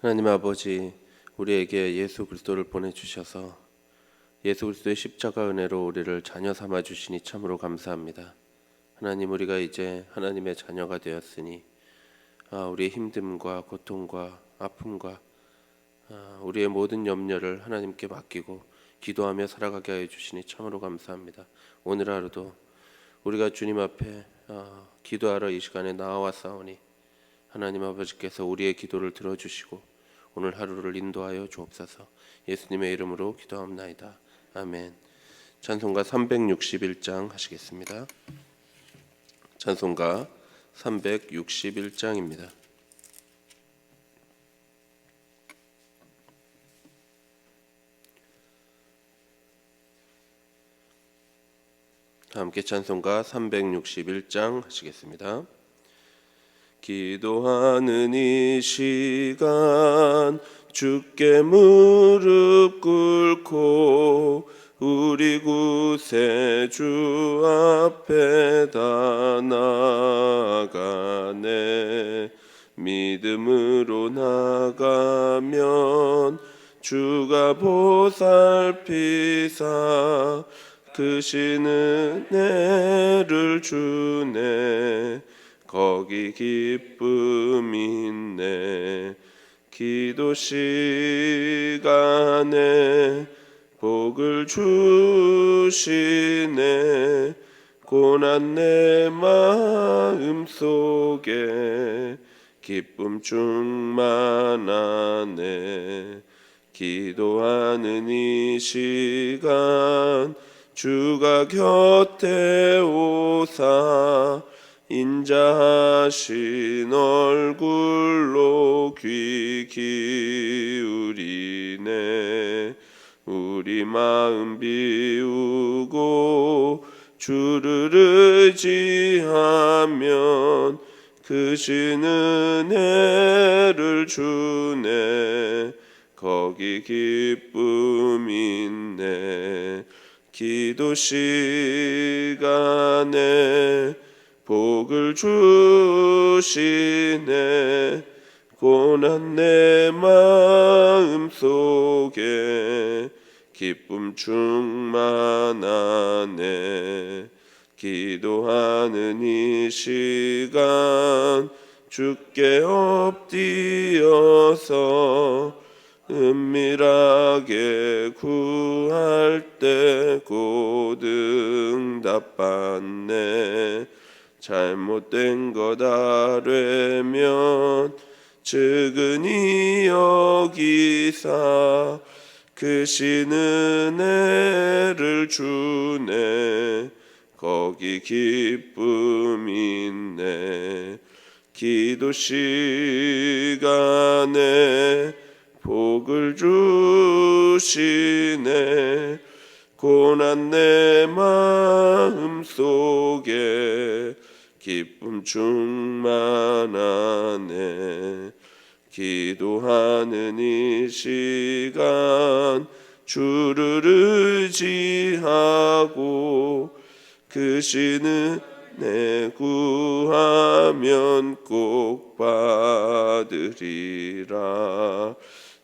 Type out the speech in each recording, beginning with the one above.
하나님 아버지, 우리에게 예수 그리스도를 보내주셔서 예수 그리스도의 십자가 은혜로 우리를 자녀 삼아 주시니 참으로 감사합니다. 하나님, 우리가 이제 하나님의 자녀가 되었으니 우리의 힘듦과 고통과 아픔과 우리의 모든 염려를 하나님께 맡기고 기도하며 살아가게 하여 주시니 참으로 감사합니다. 오늘 하루도 우리가 주님 앞에 기도하러 이 시간에 나와왔사오니 하나님 아버지께서 우리의 기도를 들어주시고 오늘 하루를 인도하여 주옵소서. 예수님의 이름으로 기도합나이다. 아멘. 찬송가 361장 하시겠습니다. 찬송가 361장입니다. 함께 찬송가 361장 하시겠습니다. 기도하는 이 시간 주께 무릎 꿇고 우리 구세주 앞에 다 나아가네. 믿음으로 나가면 주가 보살피사 크신 은혜를 주네. 거기 기쁨 있네. 기도 시간에 복을 주시네. 고난 내 마음 속에 기쁨 충만하네. 기도하는 이 시간 주가 곁에 오사 인자하신 얼굴로 귀 기울이네. 우리 마음 비우고 주를 의지하면 크신 은혜를 주네. 거기 기쁨 있네. 기도 시간에 복을 주시네. 고난 내 마음 속에 기쁨 충만하네. 기도하는 이 시간 주께 엎드려서 은밀하게 구할 때 곧 응답받네. 잘못된 것 아뢰면 측은히 여기사 크신 은혜를 주네. 거기 기쁨 있네. 기도 시간에 복을 주시네. 고난 내 마음 속에 기쁨 충만하네. 기도하는 이 시간 주를 의지하고 크신 은혜 구하면 꼭 받으리라.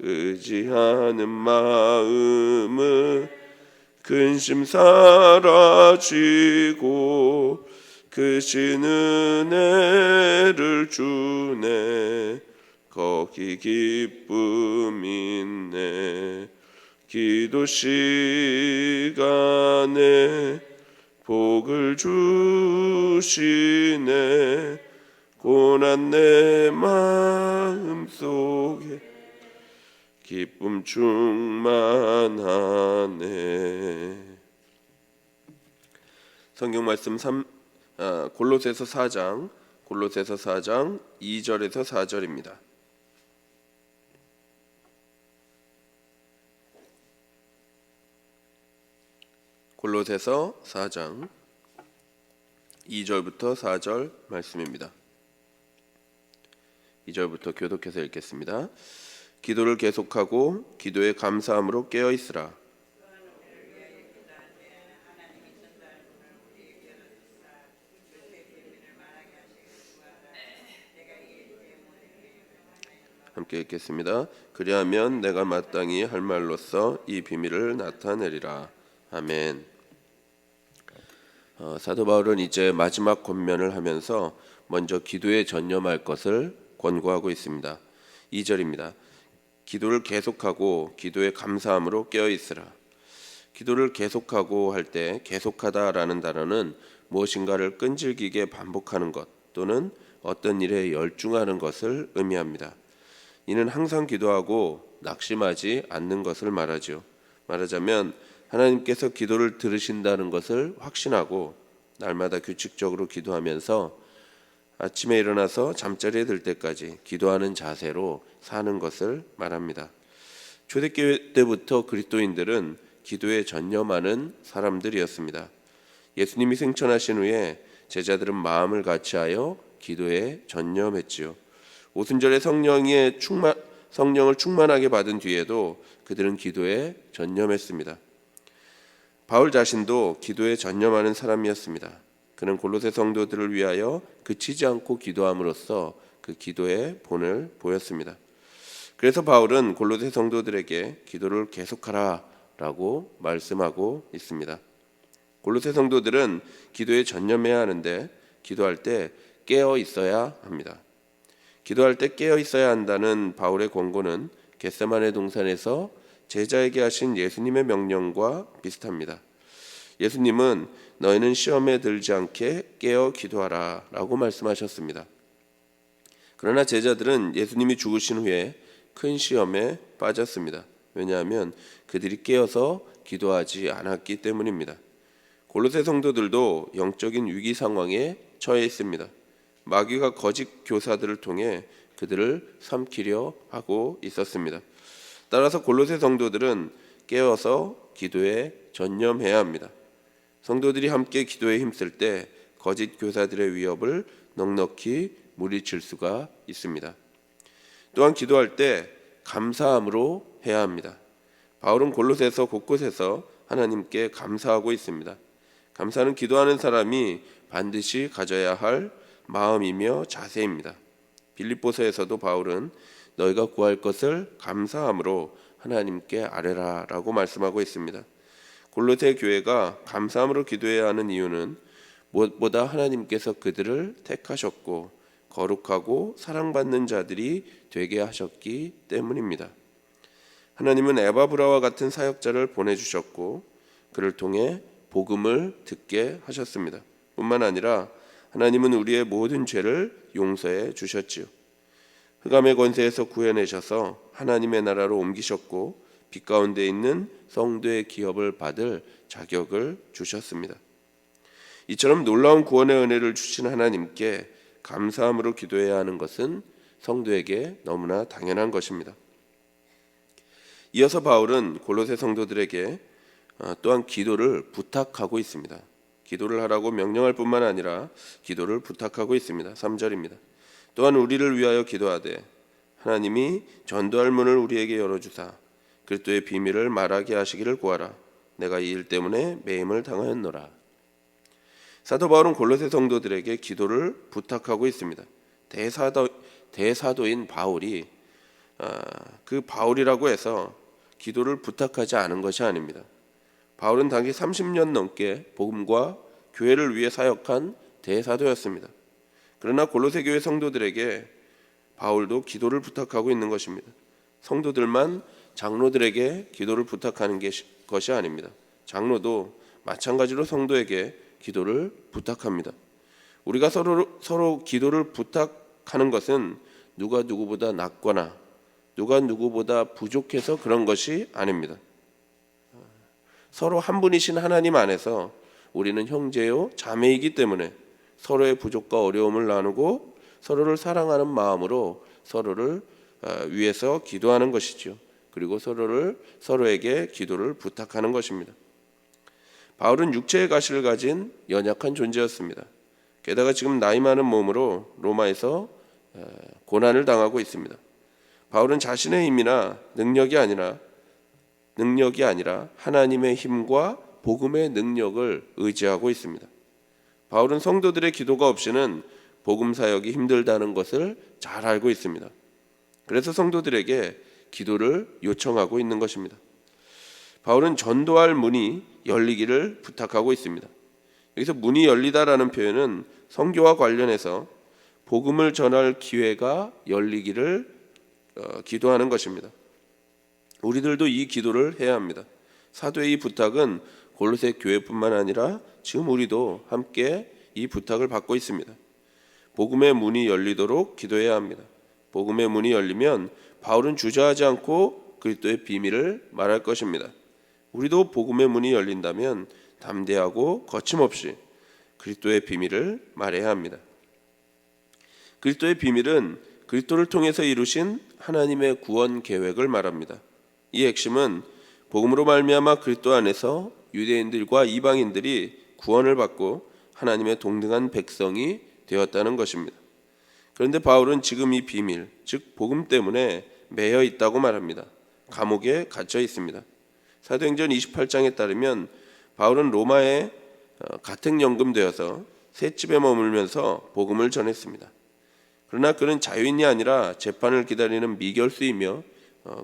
의지하는 마음은 근심 사라지고 크신 은혜를 주네. 거기 기쁨 있네. 기도 시간에 복을 주시네. 고난 내 마음 속에 기쁨 충만하네. 성경 말씀 골로새서 4장 2절에서 4절입니다. 골로새서 4장 2절부터 4절 말씀입니다. 2절부터 교독해서 읽겠습니다. 기도를 계속하고 기도에 감사함으로 깨어 있으라. 함께 읽겠습니다. 그리하면 내가 마땅히 할 말로써 이 비밀을 나타내리라. 아멘. 사도 바울은 이제 마지막 권면을 하면서 먼저 기도에 전념할 것을 권고하고 있습니다. 2절입니다. 기도를 계속하고 기도에 감사함으로 깨어 있으라. 기도를 계속하고 할 때 계속하다라는 단어는 무엇인가를 끈질기게 반복하는 것 또는 어떤 일에 열중하는 것을 의미합니다. 이는 항상 기도하고 낙심하지 않는 것을 말하죠. 말하자면 하나님께서 기도를 들으신다는 것을 확신하고 날마다 규칙적으로 기도하면서 아침에 일어나서 잠자리에 들 때까지 기도하는 자세로 사는 것을 말합니다. 초대교회 때부터 그리스도인들은 기도에 전념하는 사람들이었습니다. 예수님이 승천하신 후에 제자들은 마음을 같이하여 기도에 전념했지요. 오순절에 성령을 충만하게 받은 뒤에도 그들은 기도에 전념했습니다. 바울 자신도 기도에 전념하는 사람이었습니다. 그는 골로새 성도들을 위하여 그치지 않고 기도함으로써 그 기도의 본을 보였습니다. 그래서 바울은 골로새 성도들에게 기도를 계속하라 라고 말씀하고 있습니다. 골로새 성도들은 기도에 전념해야 하는데 기도할 때 깨어 있어야 합니다. 기도할 때 깨어 있어야 한다는 바울의 권고는 겟세마네 동산에서 제자에게 하신 예수님의 명령과 비슷합니다. 예수님은 너희는 시험에 들지 않게 깨어 기도하라 라고 말씀하셨습니다. 그러나 제자들은 예수님이 죽으신 후에 큰 시험에 빠졌습니다. 왜냐하면 그들이 깨어서 기도하지 않았기 때문입니다. 골로새 성도들도 영적인 위기 상황에 처해 있습니다. 마귀가 거짓 교사들을 통해 그들을 삼키려 하고 있었습니다. 따라서 골로새 성도들은 깨어서 기도에 전념해야 합니다. 성도들이 함께 기도에 힘쓸 때 거짓 교사들의 위협을 넉넉히 물리칠 수가 있습니다. 또한 기도할 때 감사함으로 해야 합니다. 바울은 골로새서 곳곳에서 하나님께 감사하고 있습니다. 감사는 기도하는 사람이 반드시 가져야 할 마음이며 자세입니다. 빌립보서에서도 바울은 너희가 구할 것을 감사함으로 하나님께 아뢰라 라고 말씀하고 있습니다. 골로새 교회가 감사함으로 기도해야 하는 이유는 무엇보다 하나님께서 그들을 택하셨고 거룩하고 사랑받는 자들이 되게 하셨기 때문입니다. 하나님은 에바브라와 같은 사역자를 보내주셨고 그를 통해 복음을 듣게 하셨습니다. 뿐만 아니라 하나님은 우리의 모든 죄를 용서해 주셨지요. 흑암의 권세에서 구해내셔서 하나님의 나라로 옮기셨고 빛 가운데 있는 성도의 기업을 받을 자격을 주셨습니다. 이처럼 놀라운 구원의 은혜를 주신 하나님께 감사함으로 기도해야 하는 것은 성도에게 너무나 당연한 것입니다. 이어서 바울은 골로새 성도들에게 또한 기도를 부탁하고 있습니다. 기도를 하라고 명령할 뿐만 아니라 기도를 부탁하고 있습니다. 3절입니다. 또한 우리를 위하여 기도하되 하나님이 전도할 문을 우리에게 열어주사 그리스도의 비밀을 말하게 하시기를 구하라. 내가 이 일 때문에 매임을 당하였노라. 사도 바울은 골로새 성도들에게 기도를 부탁하고 있습니다. 대사도인 바울이 그 바울이라고 해서 기도를 부탁하지 않은 것이 아닙니다. 바울은 당시 30년 넘게 복음과 교회를 위해 사역한 대사도였습니다. 그러나 골로새 교회 성도들에게 바울도 기도를 부탁하고 있는 것입니다. 성도들만 장로들에게 기도를 부탁하는 것이 아닙니다. 장로도 마찬가지로 성도에게 기도를 부탁합니다. 우리가 서로 기도를 부탁하는 것은 누가 누구보다 낫거나 누가 누구보다 부족해서 그런 것이 아닙니다. 서로 한 분이신 하나님 안에서 우리는 형제요 자매이기 때문에 서로의 부족과 어려움을 나누고 서로를 사랑하는 마음으로 서로를 위해서 기도하는 것이죠. 그리고 서로에게 기도를 부탁하는 것입니다. 바울은 육체의 가시를 가진 연약한 존재였습니다. 게다가 지금 나이 많은 몸으로 로마에서 고난을 당하고 있습니다. 바울은 자신의 힘이나 능력이 아니라 하나님의 힘과 복음의 능력을 의지하고 있습니다. 바울은 성도들의 기도가 없이는 복음 사역이 힘들다는 것을 잘 알고 있습니다. 그래서 성도들에게 기도를 요청하고 있는 것입니다. 바울은 전도할 문이 열리기를 부탁하고 있습니다. 여기서 문이 열리다라는 표현은 선교와 관련해서 복음을 전할 기회가 열리기를 기도하는 것입니다. 우리들도 이 기도를 해야 합니다. 사도의 이 부탁은 골로새 교회뿐만 아니라 지금 우리도 함께 이 부탁을 받고 있습니다. 복음의 문이 열리도록 기도해야 합니다. 복음의 문이 열리면 바울은 주저하지 않고 그리스도의 비밀을 말할 것입니다. 우리도 복음의 문이 열린다면 담대하고 거침없이 그리스도의 비밀을 말해야 합니다. 그리스도의 비밀은 그리스도를 통해서 이루신 하나님의 구원 계획을 말합니다. 이 핵심은 복음으로 말미암아 그리스도 안에서 유대인들과 이방인들이 구원을 받고 하나님의 동등한 백성이 되었다는 것입니다. 그런데 바울은 지금 이 비밀, 즉 복음 때문에 매여 있다고 말합니다. 감옥에 갇혀 있습니다. 사도행전 28장에 따르면 바울은 로마에 가택연금되어서 셋집에 머물면서 복음을 전했습니다. 그러나 그는 자유인이 아니라 재판을 기다리는 미결수이며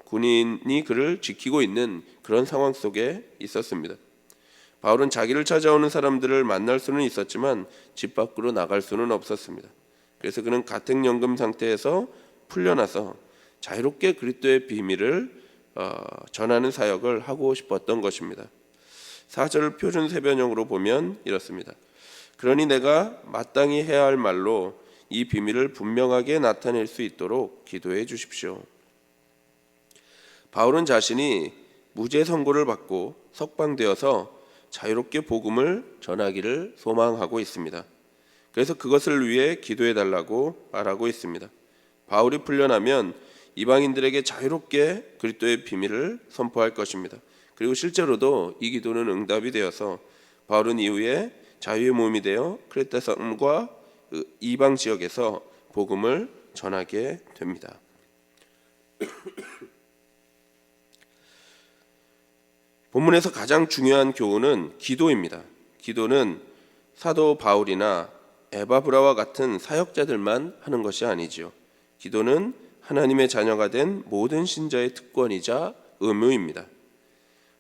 군인이 그를 지키고 있는 그런 상황 속에 있었습니다. 바울은 자기를 찾아오는 사람들을 만날 수는 있었지만 집 밖으로 나갈 수는 없었습니다. 그래서 그는 가택연금 상태에서 풀려나서 자유롭게 그리스도의 비밀을 전하는 사역을 하고 싶었던 것입니다. 4절 표준 세변형으로 보면 이렇습니다. 그러니 내가 마땅히 해야 할 말로 이 비밀을 분명하게 나타낼 수 있도록 기도해 주십시오. 바울은 자신이 무죄 선고를 받고 석방되어서 자유롭게 복음을 전하기를 소망하고 있습니다. 그래서 그것을 위해 기도해 달라고 말하고 있습니다. 바울이 풀려나면 이방인들에게 자유롭게 그리스도의 비밀을 선포할 것입니다. 그리고 실제로도 이 기도는 응답이 되어서 바울은 이후에 자유의 몸이 되어 크레타 섬과 이방 지역에서 복음을 전하게 됩니다. 본문에서 가장 중요한 교훈은 기도입니다. 기도는 사도 바울이나 에바브라와 같은 사역자들만 하는 것이 아니지요. 기도는 하나님의 자녀가 된 모든 신자의 특권이자 의무입니다.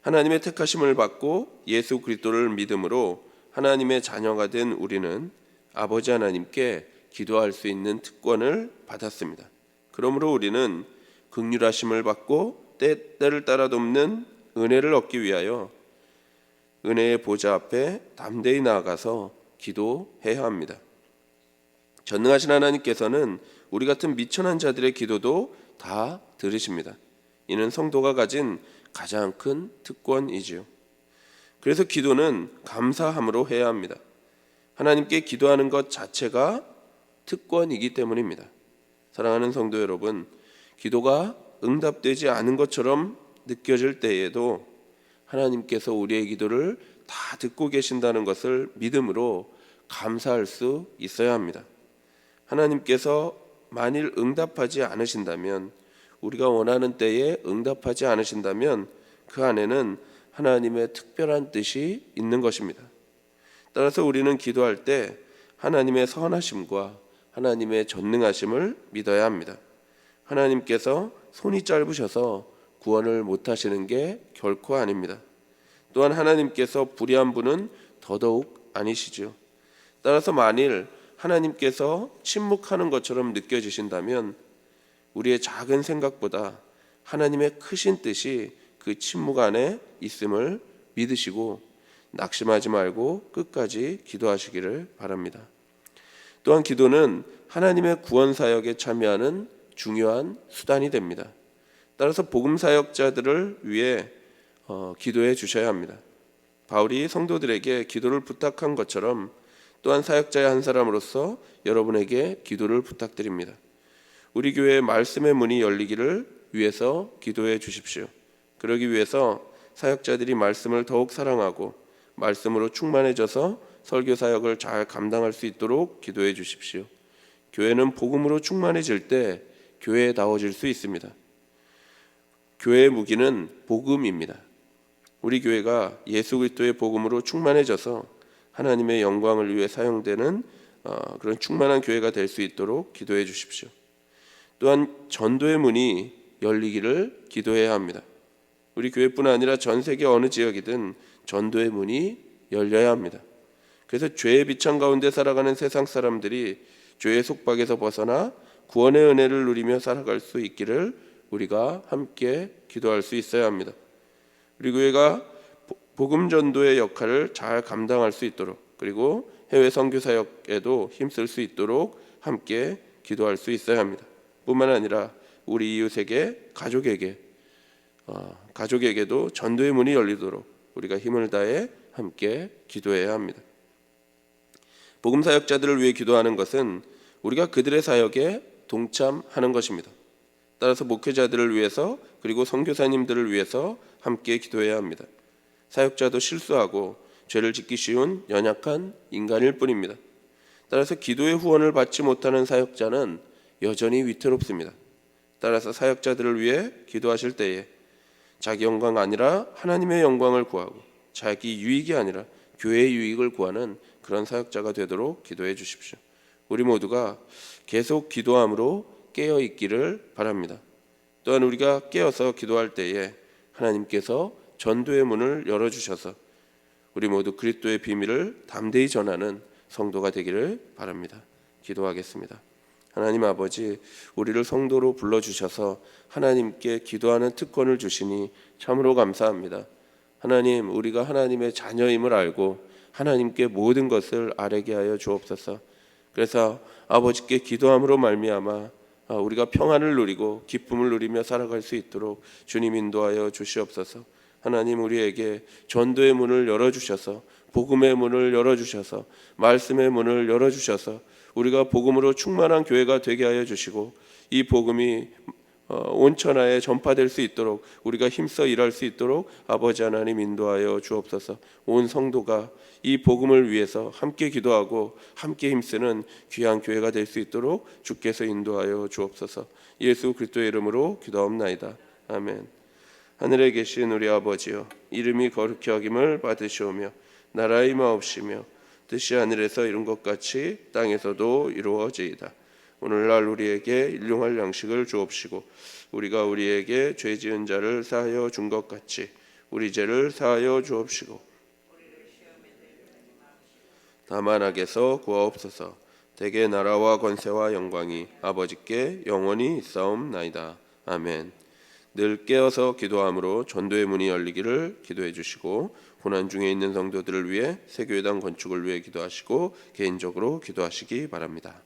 하나님의 택하심을 받고 예수 그리스도를 믿음으로 하나님의 자녀가 된 우리는 아버지 하나님께 기도할 수 있는 특권을 받았습니다. 그러므로 우리는 긍휼하심을 받고 때때를 따라 돕는 은혜를 얻기 위하여 은혜의 보좌 앞에 담대히 나아가서 기도해야 합니다. 전능하신 하나님께서는 우리 같은 미천한 자들의 기도도 다 들으십니다. 이는 성도가 가진 가장 큰 특권이지요. 그래서 기도는 감사함으로 해야 합니다. 하나님께 기도하는 것 자체가 특권이기 때문입니다. 사랑하는 성도 여러분, 기도가 응답되지 않은 것처럼 느껴질 때에도 하나님께서 우리의 기도를 다 듣고 계신다는 것을 믿음으로 감사할 수 있어야 합니다. 하나님께서 만일 응답하지 않으신다면, 우리가 원하는 때에 응답하지 않으신다면 그 안에는 하나님의 특별한 뜻이 있는 것입니다. 따라서 우리는 기도할 때 하나님의 선하심과 하나님의 전능하심을 믿어야 합니다. 하나님께서 손이 짧으셔서 구원을 못하시는 게 결코 아닙니다. 또한 하나님께서 불의한 분은 더더욱 아니시죠. 따라서 만일 하나님께서 침묵하는 것처럼 느껴지신다면 우리의 작은 생각보다 하나님의 크신 뜻이 그 침묵 안에 있음을 믿으시고 낙심하지 말고 끝까지 기도하시기를 바랍니다. 또한 기도는 하나님의 구원 사역에 참여하는 중요한 수단이 됩니다. 따라서 복음 사역자들을 위해 기도해 주셔야 합니다. 바울이 성도들에게 기도를 부탁한 것처럼 또한 사역자의 한 사람으로서 여러분에게 기도를 부탁드립니다. 우리 교회의 말씀의 문이 열리기를 위해서 기도해 주십시오. 그러기 위해서 사역자들이 말씀을 더욱 사랑하고 말씀으로 충만해져서 설교 사역을 잘 감당할 수 있도록 기도해 주십시오. 교회는 복음으로 충만해질 때 교회다워질 수 있습니다. 교회의 무기는 복음입니다. 우리 교회가 예수 그리스도의 복음으로 충만해져서 하나님의 영광을 위해 사용되는 그런 충만한 교회가 될 수 있도록 기도해 주십시오. 또한 전도의 문이 열리기를 기도해야 합니다. 우리 교회뿐 아니라 전 세계 어느 지역이든 전도의 문이 열려야 합니다. 그래서 죄의 비창 가운데 살아가는 세상 사람들이 죄의 속박에서 벗어나 구원의 은혜를 누리며 살아갈 수 있기를 우리가 함께 기도할 수 있어야 합니다. 우리 교회가 복음 전도의 역할을 잘 감당할 수 있도록, 그리고 해외 선교 사역에도 힘쓸 수 있도록 함께 기도할 수 있어야 합니다. 뿐만 아니라 우리 이웃에게, 가족에게도 전도의 문이 열리도록 우리가 힘을 다해 함께 기도해야 합니다. 복음 사역자들을 위해 기도하는 것은 우리가 그들의 사역에 동참하는 것입니다. 따라서 목회자들을 위해서, 그리고 선교사님들을 위해서 함께 기도해야 합니다. 사역자도 실수하고 죄를 짓기 쉬운 연약한 인간일 뿐입니다. 따라서 기도의 후원을 받지 못하는 사역자는 여전히 위태롭습니다. 따라서 사역자들을 위해 기도하실 때에 자기 영광 아니라 하나님의 영광을 구하고, 자기 유익이 아니라 교회의 유익을 구하는 그런 사역자가 되도록 기도해 주십시오. 우리 모두가 계속 기도함으로 깨어 있기를 바랍니다. 또한 우리가 깨어서 기도할 때에 하나님께서 전도의 문을 열어주셔서 우리 모두 그리스도의 비밀을 담대히 전하는 성도가 되기를 바랍니다. 기도하겠습니다. 하나님 아버지, 우리를 성도로 불러주셔서 하나님께 기도하는 특권을 주시니 참으로 감사합니다. 하나님, 우리가 하나님의 자녀임을 알고 하나님께 모든 것을 아뢰게 하여 주옵소서. 그래서 아버지께 기도함으로 말미암아 우리가 평안을 누리고 기쁨을 누리며 살아갈 수 있도록 주님 인도하여 주시옵소서. 하나님, 우리에게 전도의 문을 열어주셔서, 복음의 문을 열어주셔서, 말씀의 문을 열어주셔서 우리가 복음으로 충만한 교회가 되게 하여 주시고, 이 복음이 온 천하에 전파될 수 있도록 우리가 힘써 일할 수 있도록 아버지 하나님 인도하여 주옵소서. 온 성도가 이 복음을 위해서 함께 기도하고 함께 힘쓰는 귀한 교회가 될 수 있도록 주께서 인도하여 주옵소서. 예수 그리스도의 이름으로 기도하옵나이다. 아멘. 하늘에 계신 우리 아버지여, 이름이 거룩히 여김을 받으시오며 나라의 마옵시며 뜻이 하늘에서 이룬 것 같이 땅에서도 이루어지이다. 오늘날 우리에게 일용할 양식을 주옵시고, 우리가 우리에게 죄 지은 자를 사하여 준 것 같이 우리 죄를 사하여 주옵시고, 다만 악에서 구하옵소서. 대개 나라와 권세와 영광이 아버지께 영원히 있사옵나이다. 아멘. 늘 깨어서 기도함으로 전도의 문이 열리기를 기도해 주시고, 고난 중에 있는 성도들을 위해 새교회당 건축을 위해 기도하시고 개인적으로 기도하시기 바랍니다.